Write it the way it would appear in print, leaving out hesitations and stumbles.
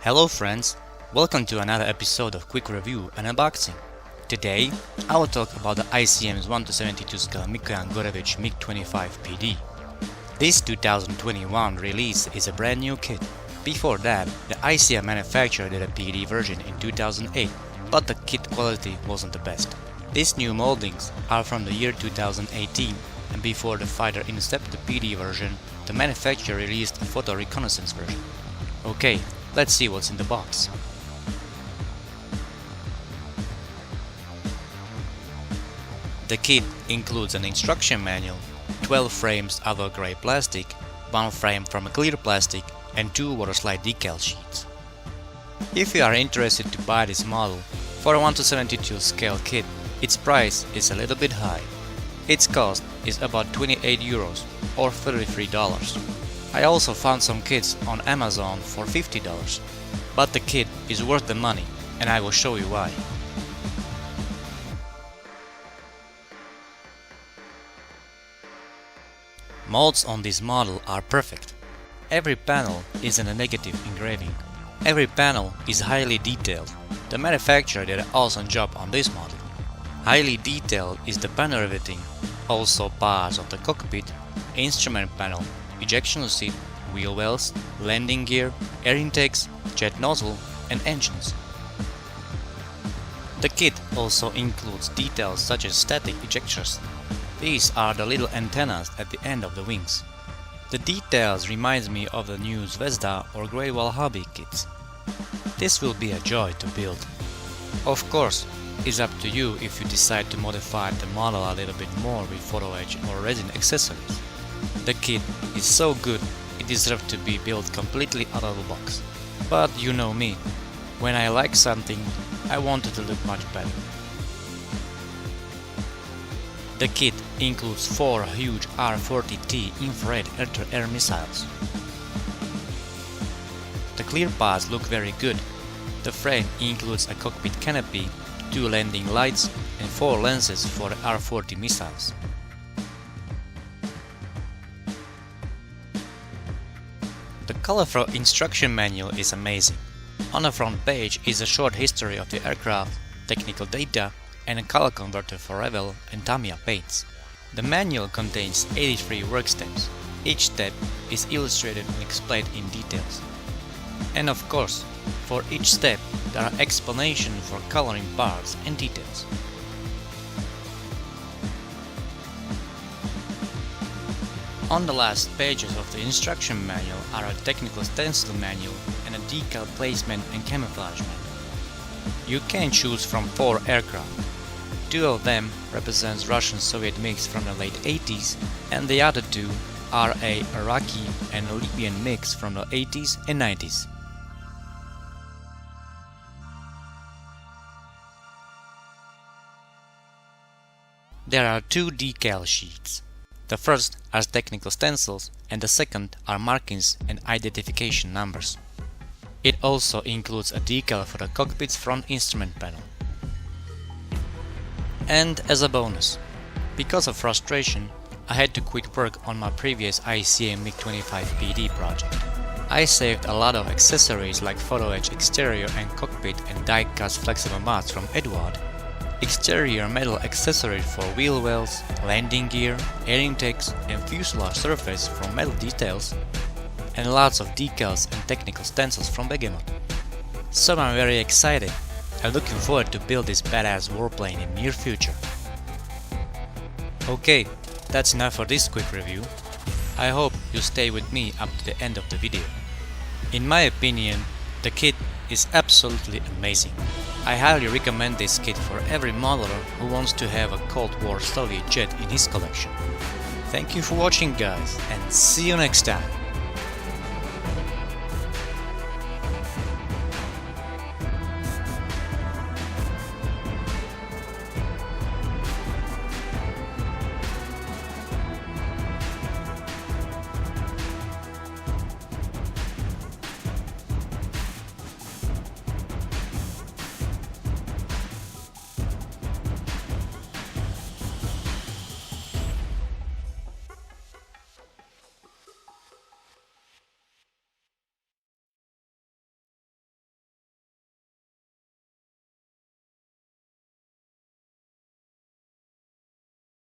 Hello friends, welcome to another episode of Quick Review and Unboxing. Today, I will talk about the ICM's 1:72 scale Mikoyan Gorevich MiG-25 PD. This 2021 release is a brand new kit. Before that, the ICM manufacturer did a PD version in 2008, but the kit quality wasn't the best. These new moldings are from the year 2018, and before the fighter incepted the PD version, the manufacturer released a photo reconnaissance version. Okay, let's see what's in the box. The kit includes an instruction manual, 12 frames of a grey plastic, 1 frame from a clear plastic, and 2 waterslide decal sheets. If you are interested to buy this model, for a 1:72 scale kit, its price is a little bit high. Its cost is about €28 or $33. I also found some kits on Amazon for $50, but the kit is worth the money, and I will show you why. Molds on this model are perfect. Every panel is in a negative engraving. Every panel is highly detailed. The manufacturer did an awesome job on this model. Highly detailed is the panel riveting, also parts of the cockpit, instrument panel, ejection seat, wheel wells, landing gear, air intakes, jet nozzle, and engines. The kit also includes details such as static ejectors. These are the little antennas at the end of the wings. The details reminds me of the new Zvezda or Great Wall Hobby kits. This will be a joy to build. Of course, it's up to you if you decide to modify the model a little bit more with photo edge or resin accessories. The kit is so good, it deserves to be built completely out of the box. But you know me, when I like something, I want it to look much better. The kit includes 4 huge R-40T infrared air-to-air missiles. The clear parts look very good. The frame includes a cockpit canopy, 2 landing lights, and 4 lenses for the R-40 missiles. The colorful instruction manual is amazing. On the front page is a short history of the aircraft, technical data, and a color converter for Revell and Tamiya paints. The manual contains 83 work steps. Each step is illustrated and explained in details. And of course, for each step there are explanations for coloring parts and details. On the last pages of the instruction manual are a technical stencil manual and a decal placement and camouflage manual. You can choose from 4 aircraft. 2 of them represents Russian-Soviet mix from the late 80s, and the other 2 are a Iraqi and Libyan mix from the 80s and 90s. There are 2 decal sheets. The first are technical stencils and the second are markings and identification numbers. It also includes a decal for the cockpit's front instrument panel. And as a bonus, because of frustration, I had to quit work on my previous ICM MiG-25 PD project. I saved a lot of accessories like photo edge exterior and cockpit and die-cast flexible mods from Edward, exterior metal accessories for wheel wells, landing gear, air intakes, and fuselage surface from metal details, and lots of decals and technical stencils from Behemoth. So I'm very excited. I'm looking forward to build this badass warplane in near future. Okay, that's enough for this quick review. I hope you stay with me up to the end of the video. In my opinion, the kit is absolutely amazing. I highly recommend this kit for every modeler who wants to have a Cold War Soviet jet in his collection. Thank you for watching guys, and see you next time!